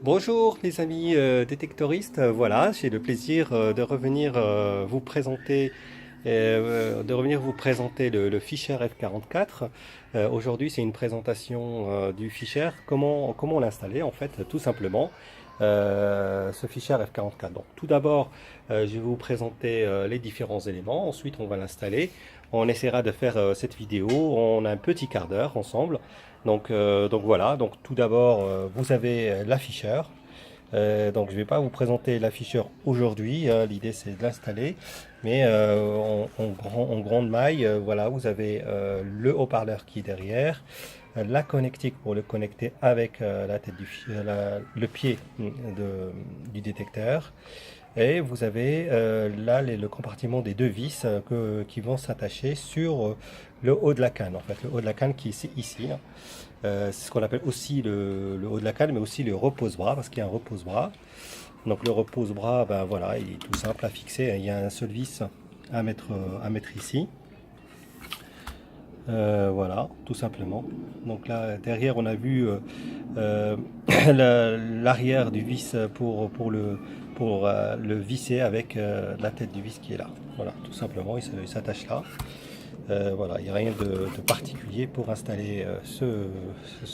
Bonjour les amis détectoristes. Voilà, j'ai le plaisir de revenir vous présenter le Fisher F44. Aujourd'hui, c'est une présentation du Fisher. Comment l'installer en fait, tout simplement. Ce Fisher F44. Donc, tout d'abord, je vais vous présenter les différents éléments. Ensuite, on va l'installer. On essaiera de faire cette vidéo en un petit quart d'heure ensemble. Donc voilà, donc tout d'abord vous avez l'afficheur. Donc je ne vais pas vous présenter l'afficheur aujourd'hui, l'idée c'est de l'installer, mais en grande maille, voilà, vous avez le haut-parleur qui est derrière, la connectique pour le connecter avec la tête le pied du détecteur, et vous avez là le compartiment des deux vis qui vont s'attacher sur le haut de la canne, en fait, le haut de la canne qui est ici, hein. C'est ce qu'on appelle aussi le haut de la canne, mais aussi le repose-bras, parce qu'il y a un repose-bras. Donc le repose-bras, ben voilà, il est tout simple à fixer. Il y a un seul vis à mettre ici. Voilà, tout simplement. Donc là, derrière, on a vu l'arrière du vis pour le visser avec la tête du vis qui est là. Voilà, tout simplement, il s'attache là. Voilà, il n'y a rien de particulier pour installer ce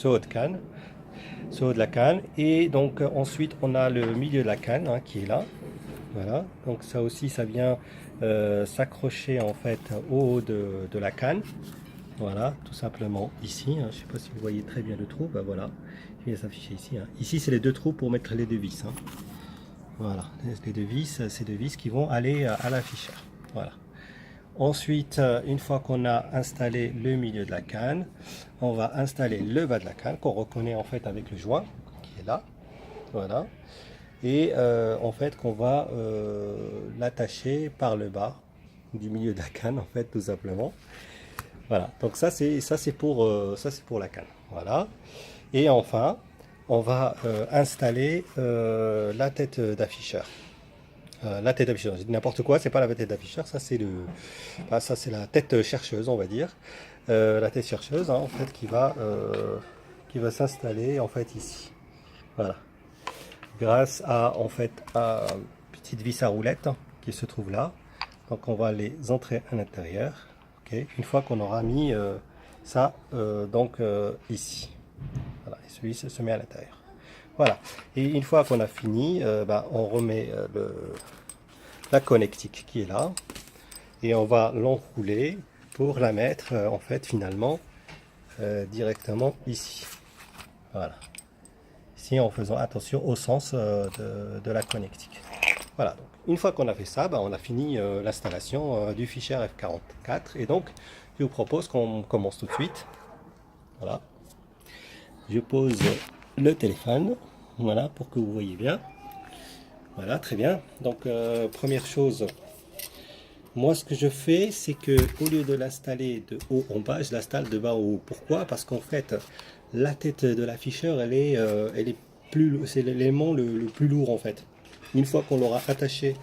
haut de canne, ce haut de la canne. Et donc ensuite, on a le milieu de la canne hein, qui est là. Voilà, donc ça aussi, ça vient s'accrocher en fait au haut de la canne. Voilà, tout simplement ici, hein. Je ne sais pas si vous voyez très bien le trou, ben voilà, il vient s'afficher ici, hein. Ici, c'est les deux trous pour mettre les deux vis, hein. Voilà, les deux vis, ces deux vis qui vont aller à l'afficheur. Voilà. Ensuite, une fois qu'on a installé le milieu de la canne, on va installer le bas de la canne qu'on reconnaît en fait avec le joint qui est là. Voilà. Et en fait qu'on va l'attacher par le bas du milieu de la canne en fait tout simplement. Voilà, donc ça c'est pour la canne. Voilà. Et enfin, on va installer la tête d'afficheur. La tête d'afficheur, j'ai dit n'importe quoi, c'est pas la tête d'afficheur, ça c'est la tête chercheuse, on va dire. La tête chercheuse, hein, en fait, qui va s'installer en fait ici. Voilà. Grâce à en fait à une petite vis à roulettes hein, qui se trouve là. Donc on va les entrer à l'intérieur. Ok. Une fois qu'on aura mis ça ici. Voilà, et celui se met à l'intérieur. Voilà. Et une fois qu'on a fini, on remet la connectique qui est là et on va l'enrouler pour la mettre en fait finalement directement ici. Voilà. Ici en faisant attention au sens de la connectique. Voilà. Donc, une fois qu'on a fait ça, on a fini l'installation du fichier F44 et donc je vous propose qu'on commence tout de suite. Voilà. Je pose le téléphone, voilà, pour que vous voyez bien. Voilà, très bien. Donc, première chose, moi ce que je fais, c'est que au lieu de l'installer de haut en bas, je l'installe de bas en haut. Pourquoi? Parce qu'en fait, la tête de l'afficheur, elle est c'est l'élément le plus lourd en fait. Une fois qu'on l'aura attaché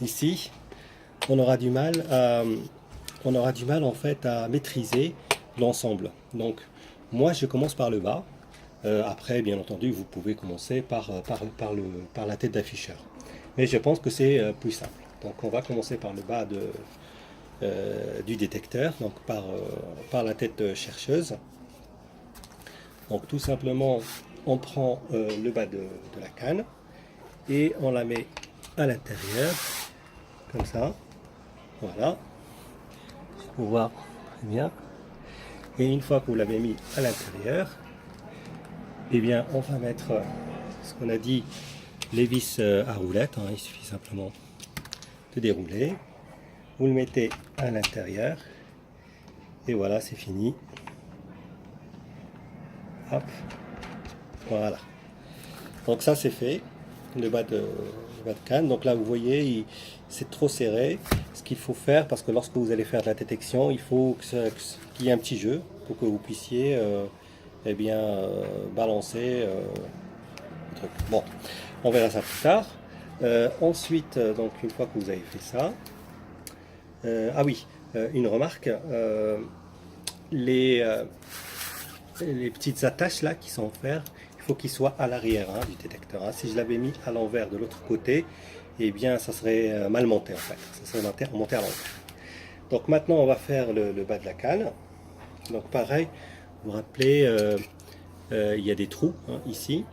ici, on aura du mal en fait à maîtriser l'ensemble. Donc, moi je commence par le bas. Après, bien entendu, vous pouvez commencer par la tête d'afficheur. Mais je pense que c'est plus simple. Donc on va commencer par le bas du détecteur, donc par la tête chercheuse. Donc tout simplement, on prend le bas de la canne et on la met à l'intérieur, comme ça. Voilà, pour voir très bien. Et une fois que vous l'avez mis à l'intérieur, eh bien on va mettre ce qu'on a dit, les vis à roulettes, hein. Il suffit simplement de dérouler. Vous le mettez à l'intérieur. Et voilà, c'est fini. Hop. Voilà. Donc ça c'est fait. Le bas de canne. Donc là vous voyez, c'est trop serré. Ce qu'il faut faire, parce que lorsque vous allez faire de la détection, il faut qu'il y ait un petit jeu pour que vous puissiez balancer le truc. Bon, on verra ça plus tard. Ensuite, donc une fois que vous avez fait ça, ah oui, une remarque, les petites attaches là qui sont en fer, il faut qu'il soit à l'arrière hein, du détecteur. Hein. Si je l'avais mis à l'envers de l'autre côté, eh bien ça serait mal monté en fait. Ça serait monté à l'envers. Donc maintenant on va faire le bas de la canne. Donc pareil, vous vous rappelez, il y a des trous hein, ici.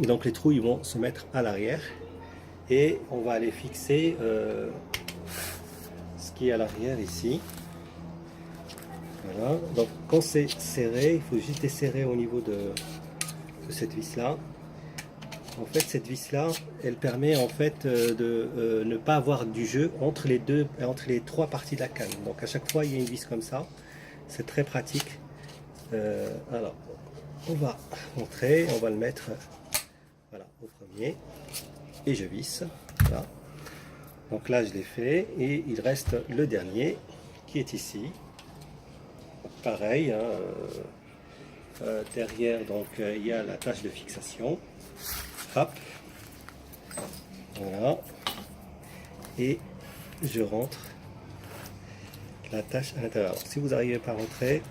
Et donc les trous ils vont se mettre à l'arrière. Et on va aller fixer ce qui est à l'arrière ici. Voilà, donc quand c'est serré, il faut juste desserrer au niveau de cette vis là. En fait cette vis là, elle permet en fait de ne pas avoir du jeu entre les trois parties de la canne. Donc à chaque fois il y a une vis comme ça, c'est très pratique. Alors on va montrer, on va le mettre voilà, au premier et je visse. Voilà. Donc là je l'ai fait et il reste le dernier qui est ici. Pareil, hein, derrière donc il y a la tâche de fixation. Hop, voilà, et je rentre la tâche à l'intérieur. Si vous n'arrivez pas à rentrer,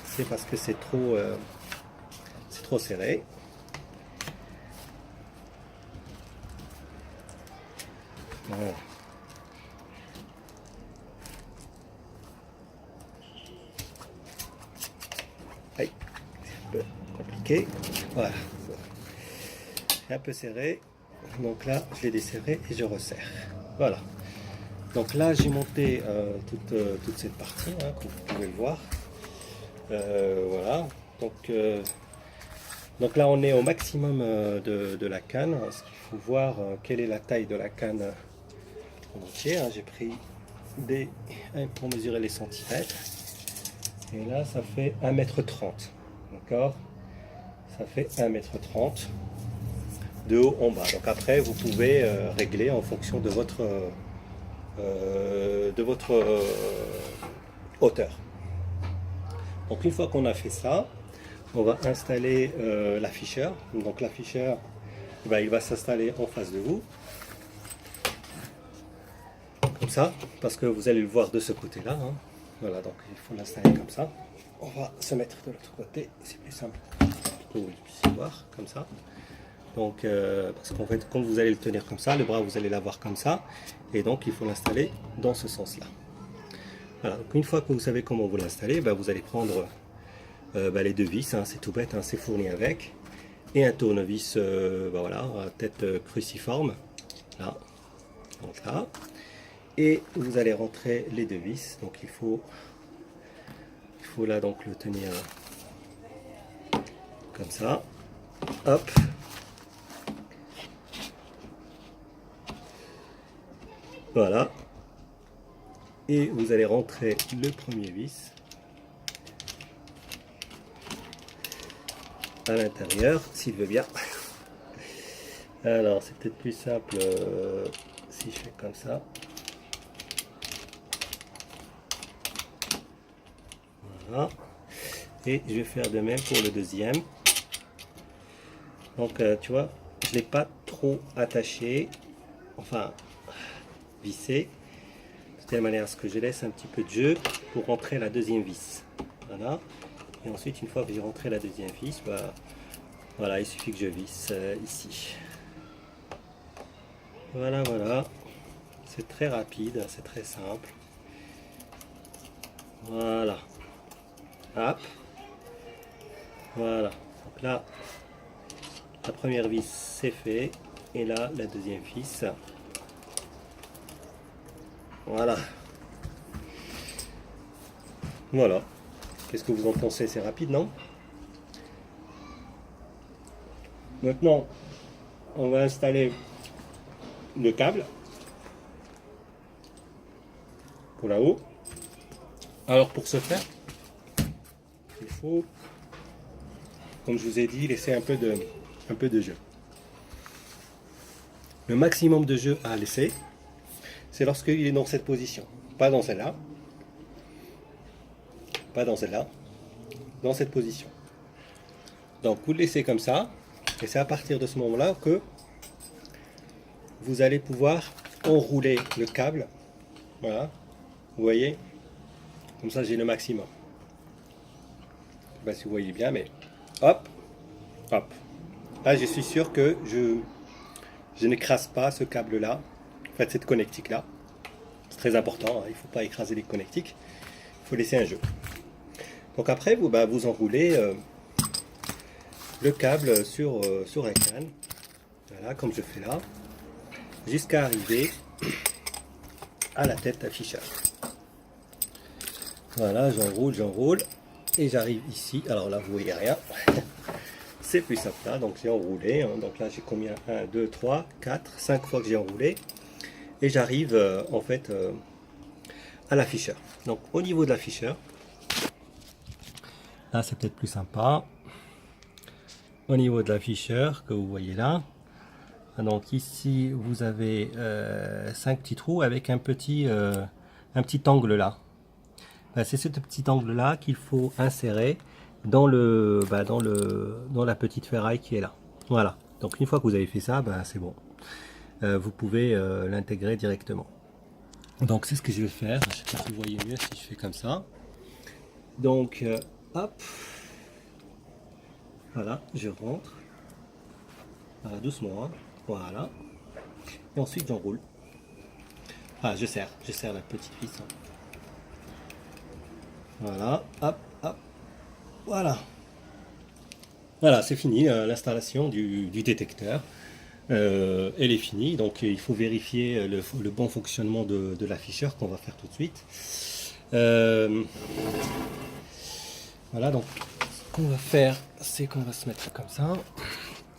c'est parce que c'est trop serré. Voilà. Aïe, c'est un peu compliqué. Voilà. C'est un peu serré. Donc là, je l'ai desserré et je resserre. Voilà. Donc là, j'ai monté toute cette partie, hein, comme vous pouvez le voir. Voilà. Donc là, on est au maximum de la canne. Ce qu'il faut voir, quelle est la taille de la canne en entier. Hein. J'ai pris pour mesurer les centimètres. Et là, ça fait 1,30 m. D'accord? Ça fait 1,30 m de haut en bas. Donc après, vous pouvez régler en fonction de votre hauteur. Donc une fois qu'on a fait ça, on va installer l'afficheur. Donc l'afficheur, il va s'installer en face de vous. Comme ça, parce que vous allez le voir de ce côté-là. Hein. Voilà, donc il faut l'installer comme ça. On va se mettre de l'autre côté, c'est plus simple pour que vous puissiez voir, comme ça. Donc, parce qu'en fait, quand vous allez le tenir comme ça, le bras, vous allez l'avoir comme ça. Et donc, il faut l'installer dans ce sens-là. Voilà, donc une fois que vous savez comment vous l'installez, vous allez prendre les deux vis, hein, c'est tout bête, hein, c'est fourni avec. Et un tournevis, voilà, à tête cruciforme, là, donc là. Et vous allez rentrer les deux vis, donc il faut là donc le tenir comme ça, hop, voilà, et vous allez rentrer le premier vis à l'intérieur, s'il veut bien. Alors c'est peut-être plus simple si je fais comme ça. Voilà. Et je vais faire de même pour le deuxième. Donc tu vois, je ne l'ai pas trop attaché, enfin vissé, de telle manière à ce que je laisse un petit peu de jeu pour rentrer la deuxième vis. Voilà. Et ensuite, une fois que j'ai rentré la deuxième vis, voilà, il suffit que je visse ici. Voilà, voilà. C'est très rapide, c'est très simple. Voilà. Hop. Voilà. Donc là, la première vis c'est fait. Et là, la deuxième vis. Voilà. Voilà. Qu'est-ce que vous en pensez? C'est rapide, non? Maintenant, on va installer le câble pour là-haut. Alors pour ce faire, il faut, comme je vous ai dit, laisser un peu de jeu. Le maximum de jeu à laisser, c'est lorsqu'il est dans cette position. Pas dans celle-là. Pas dans celle-là. Dans cette position. Donc vous le laissez comme ça. Et c'est à partir de ce moment-là que vous allez pouvoir enrouler le câble. Voilà. Vous voyez? Comme ça j'ai le maximum. Je ne sais pas si vous voyez bien, mais hop, hop. Là, je suis sûr que je n'écrase pas ce câble-là, en fait cette connectique-là. C'est très important, hein, il ne faut pas écraser les connectiques, il faut laisser un jeu. Donc après, vous enroulez le câble sur un canne, voilà, comme je fais là, jusqu'à arriver à la tête afficheur. Voilà, j'enroule, et j'arrive ici. Alors là, vous voyez rien. C'est plus simple là, donc j'ai enroulé. Hein, donc là, j'ai combien? 1, 2, 3, 4, 5 fois que j'ai enroulé. Et j'arrive en fait à l'afficheur. Donc au niveau de l'afficheur, là c'est peut-être plus sympa. Au niveau de l'afficheur que vous voyez là, donc ici vous avez 5 petits trous avec un petit angle là. C'est ce petit angle là qu'il faut insérer dans la petite ferraille qui est là. Voilà. Donc une fois que vous avez fait ça, c'est bon. Vous pouvez l'intégrer directement. Donc c'est ce que je vais faire. Je sais pas si vous voyez mieux si je fais comme ça. Donc hop. Voilà, je rentre. Voilà, doucement. Hein. Voilà. Et ensuite j'enroule. Ah, je serre la petite vis. Hein. Voilà, hop, hop. Voilà. Voilà, c'est fini l'installation du détecteur. Elle est finie, donc il faut vérifier le bon fonctionnement de l'afficheur qu'on va faire tout de suite. Voilà, donc ce qu'on va faire, c'est qu'on va se mettre comme ça.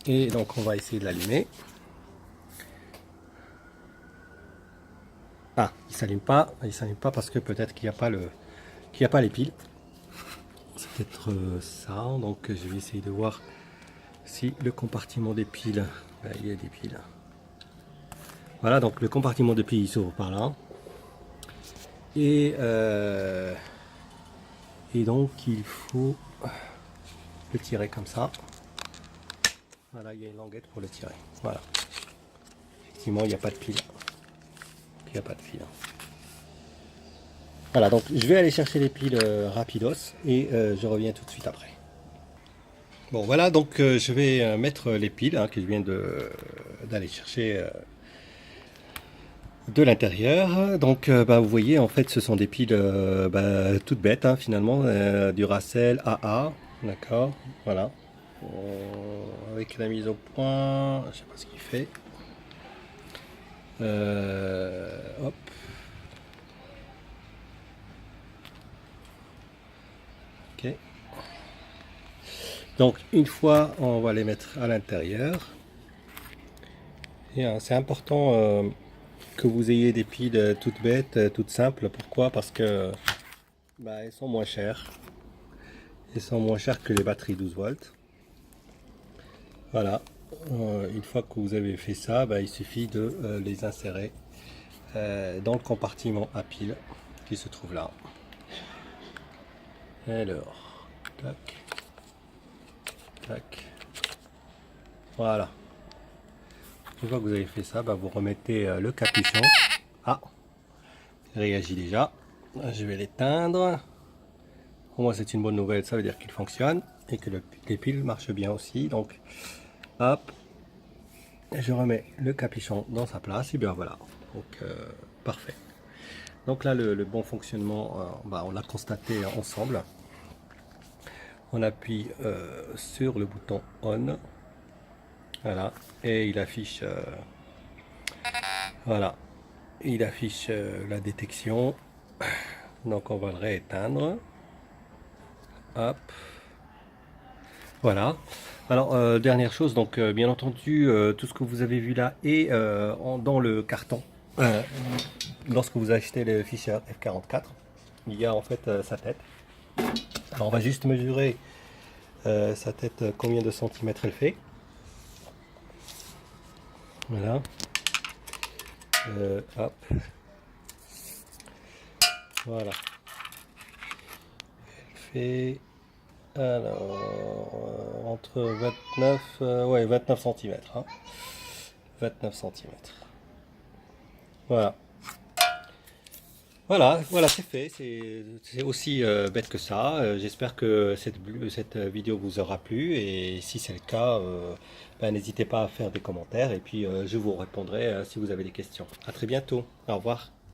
Et donc on va essayer de l'allumer. Ah, il s'allume pas parce que peut-être qu'il n'y a pas les piles. C'est peut-être ça, donc je vais essayer de voir si le compartiment des piles, il y a des piles. Voilà, donc le compartiment de piles il s'ouvre par là. Et donc il faut le tirer comme ça. Voilà, il y a une languette pour le tirer. Voilà. Effectivement, il n'y a pas de pile. Il n'y a pas de fil. Voilà, donc je vais aller chercher les piles rapidos et je reviens tout de suite après. Bon, voilà, donc je vais mettre les piles que je viens d'aller chercher de l'intérieur. Donc vous voyez, en fait, ce sont des piles toutes bêtes, hein, finalement, du Duracell AA, d'accord, voilà. Avec la mise au point, je sais pas ce qu'il fait. Hop. Ok. Donc une fois, on va les mettre à l'intérieur. Et c'est important que vous ayez des piles toutes bêtes, toutes simples. Pourquoi? Parce que elles sont moins chères. Elles sont moins chères que les batteries 12 volts. Voilà. Une fois que vous avez fait ça, il suffit de les insérer dans le compartiment à piles qui se trouve là. Alors, tac, tac. Voilà. Une fois que vous avez fait ça, vous remettez le capuchon. Ah, il réagit déjà. Je vais l'éteindre. Pour moi, c'est une bonne nouvelle. Ça veut dire qu'il fonctionne et que les piles marchent bien aussi. Donc, hop, je remets le capuchon dans sa place. Et bien voilà. Donc, parfait. Donc là, le bon fonctionnement, on l'a constaté ensemble. On appuie sur le bouton on. Voilà. Et il affiche. Voilà. Il affiche la détection. Donc on va le rééteindre. Hop. Voilà. Alors dernière chose, donc bien entendu tout ce que vous avez vu là est dans le carton. Lorsque vous achetez le Fisher F44, il y a en fait sa tête. Alors on va juste mesurer sa tête, combien de centimètres elle fait. Voilà. Hop. Voilà. Elle fait alors entre 29 29 cm. Hein. 29 cm. Voilà. Voilà, voilà, c'est fait. C'est aussi bête que ça. J'espère que cette vidéo vous aura plu et si c'est le cas, ben, n'hésitez pas à faire des commentaires et puis je vous répondrai si vous avez des questions. À très bientôt. Au revoir.